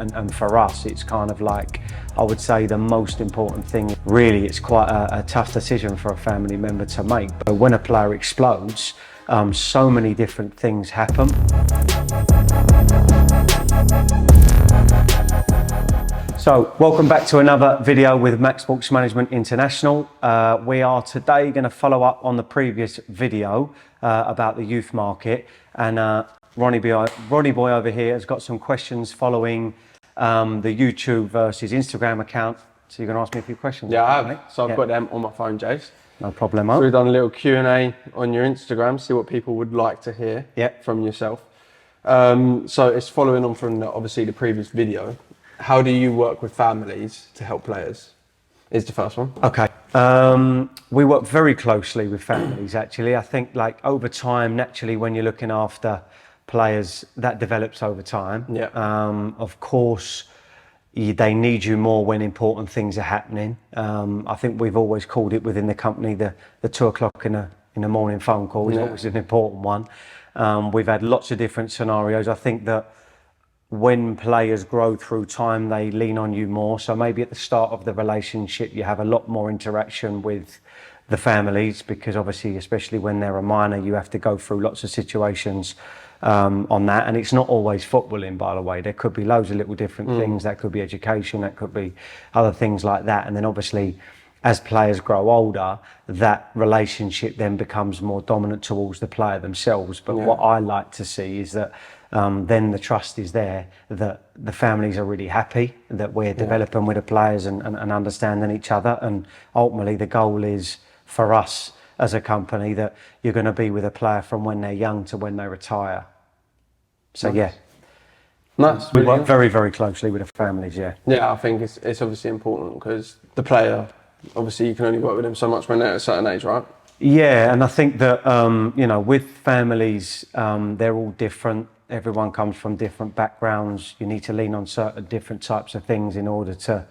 And for us, it's kind of like, I would say the most important thing, really, it's quite a tough decision for a family member to make. But when a player explodes, so many different things happen. So, welcome back to another video with Max Sports Management International. We are today going to follow up on the previous video about the youth market. And Ronnie Boy over here has got some questions following the YouTube versus Instagram account. So you're going to ask me a few questions? Yeah, I have. Mate? So I've got them on my phone, Jace. No problem. So we've done a little Q&A on your Instagram, see what people would like to hear from yourself. So it's following on from obviously the previous video. How do you work with families to help players? Is the first one. Okay. We work very closely with families, actually. I think like over time, naturally, when you're looking after players, that develops over time. Yeah. Of course, they need you more when important things are happening. I think we've always called it within the company the 2 o'clock in the morning phone call is always an important one. We've had lots of different scenarios. I think that when players grow through time, they lean on you more. So maybe at the start of the relationship, you have a lot more interaction with the families, because obviously, especially when they're a minor, you have to go through lots of situations on that. And it's not always footballing, by the way. There could be loads of little different things. That could be education, that could be other things like that. And then obviously, as players grow older, that relationship then becomes more dominant towards the player themselves. But what I like to see is that then the trust is there, that the families are really happy, that we're developing with the players and understanding each other. And ultimately the goal is for us as a company that you're going to be with a player from when they're young to when they retire. So Nice. We work very, very closely with the families, Yeah, I think it's obviously important because the player, obviously you can only work with them so much when they're at a certain age, right? Yeah, and I think that, with families, they're all different. Everyone comes from different backgrounds. You need to lean on certain different types of things in order to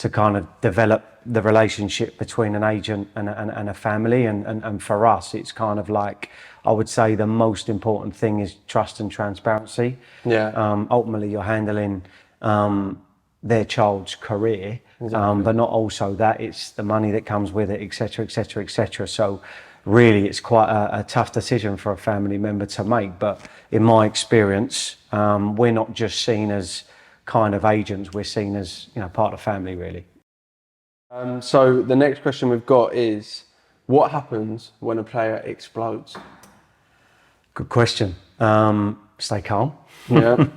kind of develop the relationship between an agent and a family. And for us, it's kind of like, I would say the most important thing is trust and transparency. Yeah. Ultimately, you're handling their child's career, but not also that, it's the money that comes with it, etc., etc., etc. So really, it's quite a tough decision for a family member to make. But in my experience, we're not just seen as kind of agents, we're seen as part of the family, really. So the next question we've got is, what happens when a player explodes? Good question. Stay calm. Yeah.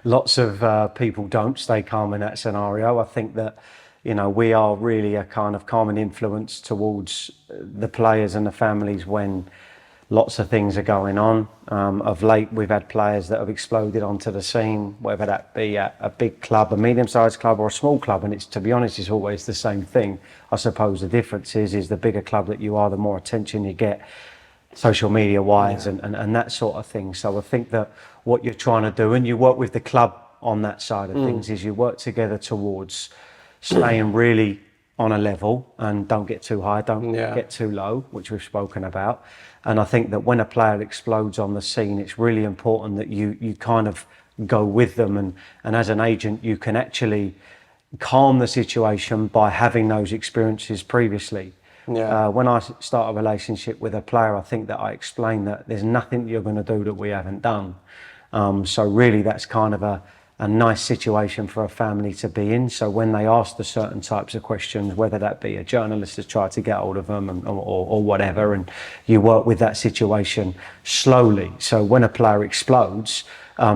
Lots of people don't stay calm in that scenario. I think that we are really a kind of calming influence towards the players and the families when lots of things are going on. Of late, we've had players that have exploded onto the scene, whether that be a big club, a medium-sized club, or a small club. And to be honest, it's always the same thing. I suppose the difference is the bigger club that you are, the more attention you get, social media-wise, and that sort of thing. So I think that what you're trying to do, and you work with the club on that side of things, is you work together towards staying really on a level and don't get too high, don't get too low, which we've spoken about. And I think that when a player explodes on the scene, it's really important that you kind of go with them. And as an agent, you can actually calm the situation by having those experiences previously. Yeah. When I start a relationship with a player, I think that I explain that there's nothing you're going to do that we haven't done. So really, that's kind of a nice situation for a family to be in. So when they ask the certain types of questions, whether that be a journalist has tried to get hold of them or whatever, and you work with that situation slowly. So when a player explodes,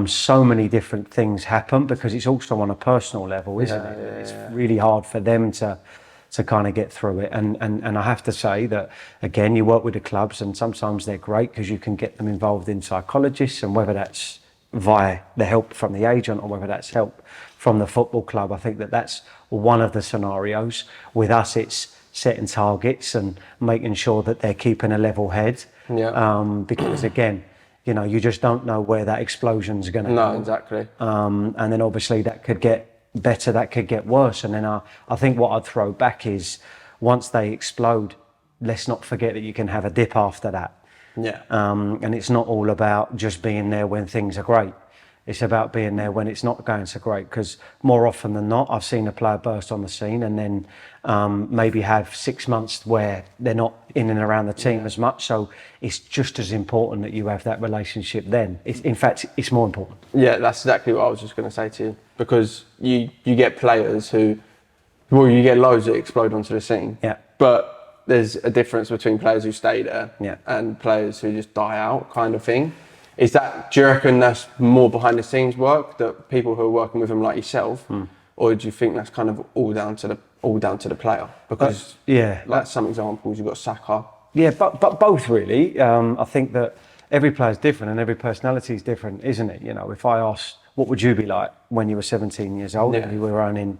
so many different things happen, because it's also on a personal level, isn't it? It's really hard for them to kind of get through it. And I have to say that, again, you work with the clubs, and sometimes they're great because you can get them involved in psychologists, and whether that's via the help from the agent or whether that's help from the football club. I think that that's one of the scenarios. With us, it's setting targets and making sure that they're keeping a level head. Because again, you just don't know where that explosion's going to go. No, exactly. And then obviously that could get better, that could get worse. And then I think what I'd throw back is, once they explode, let's not forget that you can have a dip after that. Yeah. And it's not all about just being there when things are great. It's about being there when it's not going so great, because more often than not, I've seen a player burst on the scene and then maybe have 6 months where they're not in and around the team as much. So it's just as important that you have that relationship then. In fact, it's more important. Yeah, that's exactly what I was just going to say to you, because you get players who, well, you get loads that explode onto the scene. Yeah. But there's a difference between players who stay there Yeah. and players who just die out, kind of thing. Do you reckon that's more behind the scenes work, that people who are working with him like yourself, or do you think that's kind of all down to the player? Because like some examples, you've got Saka. Yeah, but both really. I think that every player's different and every personality is different, isn't it? You know, if I asked, what would you be like when you were 17 years old and you were earning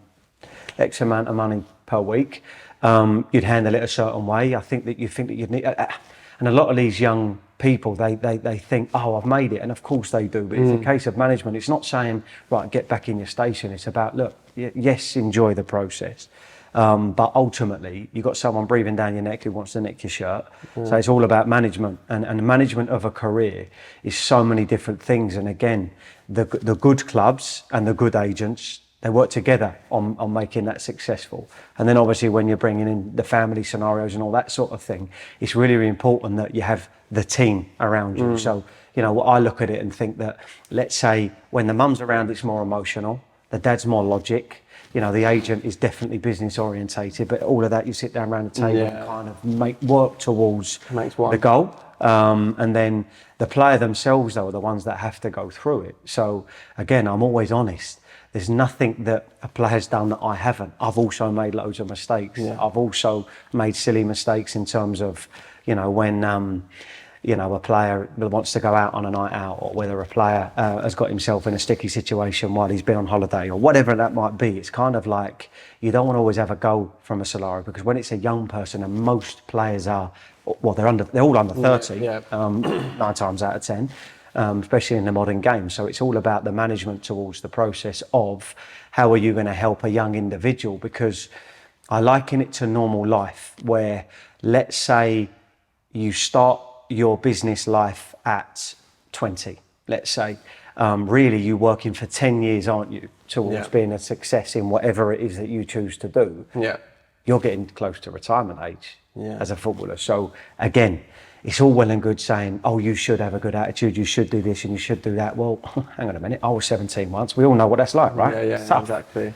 X amount of money per week, you'd handle it a certain way. I think that you'd need, and a lot of these young people, they think, oh, I've made it, and of course they do. But in the case of management, it's not saying, right, get back in your station. It's about, look, yes, enjoy the process, but ultimately you've got someone breathing down your neck who wants to nick your shirt. So it's all about management, and the management of a career is so many different things. And again, the good clubs and the good agents, they work together on making that successful. And then obviously when you're bringing in the family scenarios and all that sort of thing, it's really, really important that you have the team around you. So, you know, I look at it and think that, let's say when the mum's around, it's more emotional, the dad's more logic, you know, the agent is definitely business orientated, but all of that, you sit down around the table and kind of work towards the goal. And then the player themselves, though, are the ones that have to go through it. So again, I'm always honest. There's nothing that a player's done that I haven't. I've also made loads of mistakes. I've also made silly mistakes in terms of, you know, when, you know, a player wants to go out on a night out, or whether a player has got himself in a sticky situation while he's been on holiday, or whatever that might be. It's kind of like, you don't want to always have a go from a Solari, because when it's a young person, and most players are, well, they're all under 30, 9 times out of 10. Especially in the modern game. So it's all about the management towards the process of how are you going to help a young individual, because I liken it to normal life, where let's say you start your business life at 20, let's say, really you're working for 10 years, aren't you, towards being a success in whatever it is that you choose to do. You're getting close to retirement age as a footballer. So again, it's all well and good saying, oh, you should have a good attitude, you should do this and you should do that. Well, hang on a minute, I was 17 once. We all know what that's like, right? Yeah, exactly.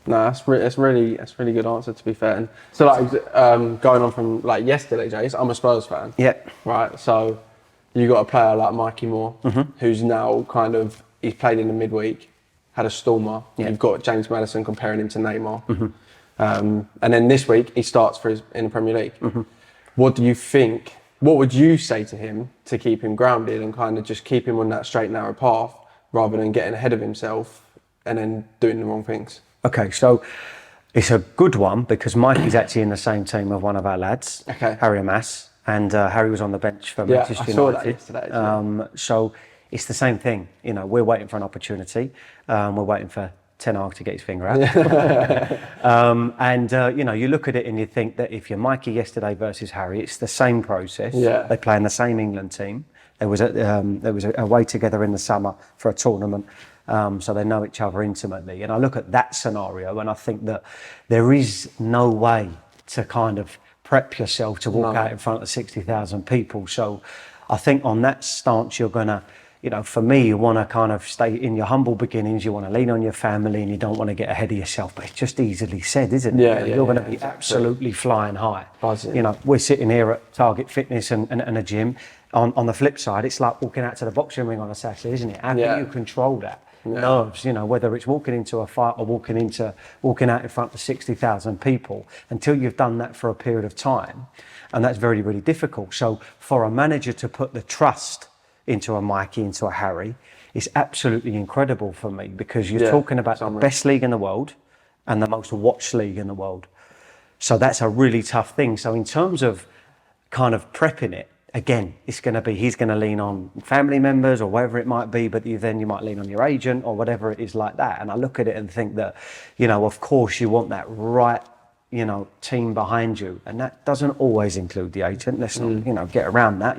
No, that's really good answer, to be fair. And so, like, going on from like yesterday, Jace, I'm a Spurs fan. Yeah. Right. So you got a player like Mikey Moore, who's now he's played in the midweek, had a stormer. You've got James Maddison comparing him to Neymar, and then this week he starts in the Premier League. What do you think? What would you say to him to keep him grounded and kind of just keep him on that straight and narrow path, rather than getting ahead of himself and then doing the wrong things? Okay, so it's a good one, because Mikey's actually in the same team with one of our lads, Harry Amass, and Harry was on the bench for Manchester United. I saw that yesterday. So it's the same thing. You know, we're waiting for an opportunity. We're waiting for Ten Hag to get his finger out. You know, you look at it and you think that if you're Mikey yesterday versus Harry, it's the same process. They play in the same England team. There was away together in the summer for a tournament, so they know each other intimately. And I look at that scenario and I think that there is no way to kind of prep yourself to walk out in front of 60,000 people. So I think on that stance, you're going to, you know, for me, you want to kind of stay in your humble beginnings. You want to lean on your family, and you don't want to get ahead of yourself. But it's just easily said, isn't it? You're going to be absolutely flying high. Buzzing. You know, we're sitting here at Target Fitness and a gym. On the flip side, it's like walking out to the boxing ring on a Saturday, isn't it? How do you control that? Nerves, you know, whether it's walking into a fight or walking out in front of 60,000 people, until you've done that for a period of time, and that's very, really difficult. So for a manager to put the trust into a Mikey, into a Harry, is absolutely incredible for me, because you're talking about the best league in the world and the most watched league in the world. So that's a really tough thing. So in terms of kind of prepping it, again, it's going to be, he's going to lean on family members or whatever it might be, but then you might lean on your agent or whatever it is like that. And I look at it and think that, you know, of course you want that right, team behind you, and that doesn't always include the agent. Let's not, get around that.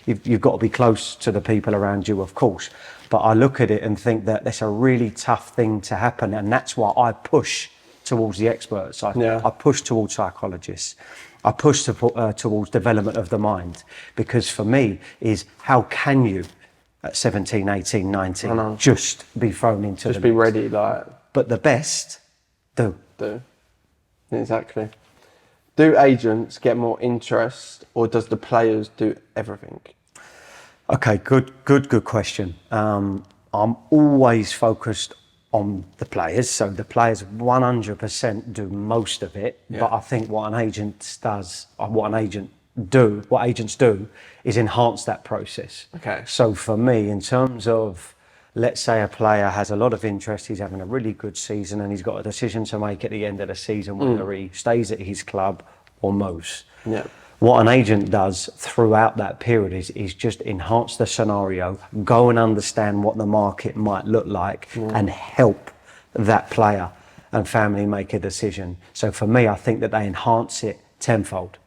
You've got to be close to the people around you, of course. But I look at it and think that that's a really tough thing to happen, and that's why I push towards the experts. I push towards psychologists. I push towards development of the mind, because for me is how can you at 17, 18, 19 just be thrown into just be mix? ready, like. But the best do. Exactly. Do agents get more interest, or does the players do everything? Okay, good question. I'm always focused on the players, so the players 100% do most of it. Yeah. But I think what agents do is enhance that process. Okay. So for me, in terms of, let's say a player has a lot of interest, he's having a really good season, and he's got a decision to make at the end of the season whether he stays at his club or moves. Yeah. What an agent does throughout that period is just enhance the scenario, go and understand what the market might look like, and help that player and family make a decision. So for me, I think that they enhance it tenfold.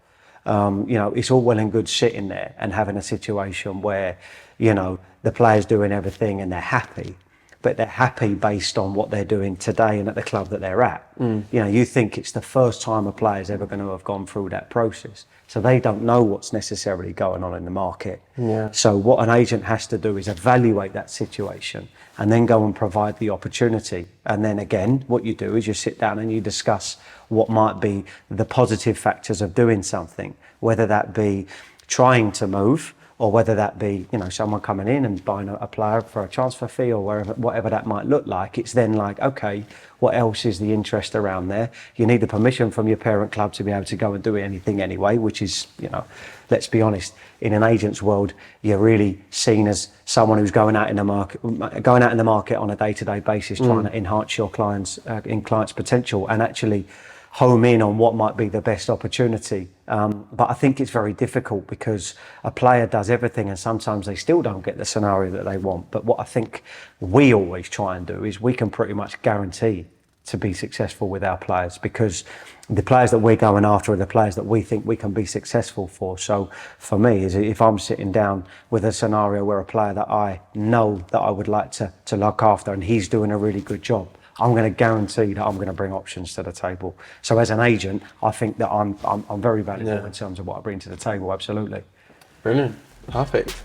It's all well and good sitting there and having a situation where, the player's doing everything and they're happy, but they're happy based on what they're doing today and at the club that they're at. You think it's the first time a player's ever going to have gone through that process. So they don't know what's necessarily going on in the market. Yeah. So what an agent has to do is evaluate that situation and then go and provide the opportunity. And then again, what you do is you sit down and you discuss what might be the positive factors of doing something, whether that be trying to move, or whether that be, someone coming in and buying a player for a transfer fee, or whatever that might look like. It's then like, okay, what else is the interest around there? You need the permission from your parent club to be able to go and do anything anyway, which is, let's be honest, in an agent's world, you're really seen as someone who's going out in the market on a day-to-day basis, trying to enhance your client's potential and actually home in on what might be the best opportunity. But I think it's very difficult because a player does everything and sometimes they still don't get the scenario that they want. But what I think we always try and do is we can pretty much guarantee to be successful with our players, because the players that we're going after are the players that we think we can be successful for. So for me, is if I'm sitting down with a scenario where a player that I know that I would like to look after and he's doing a really good job, I'm going to guarantee that I'm going to bring options to the table. So as an agent, I think that I'm very valuable in terms of what I bring to the table. Absolutely. Brilliant. Perfect.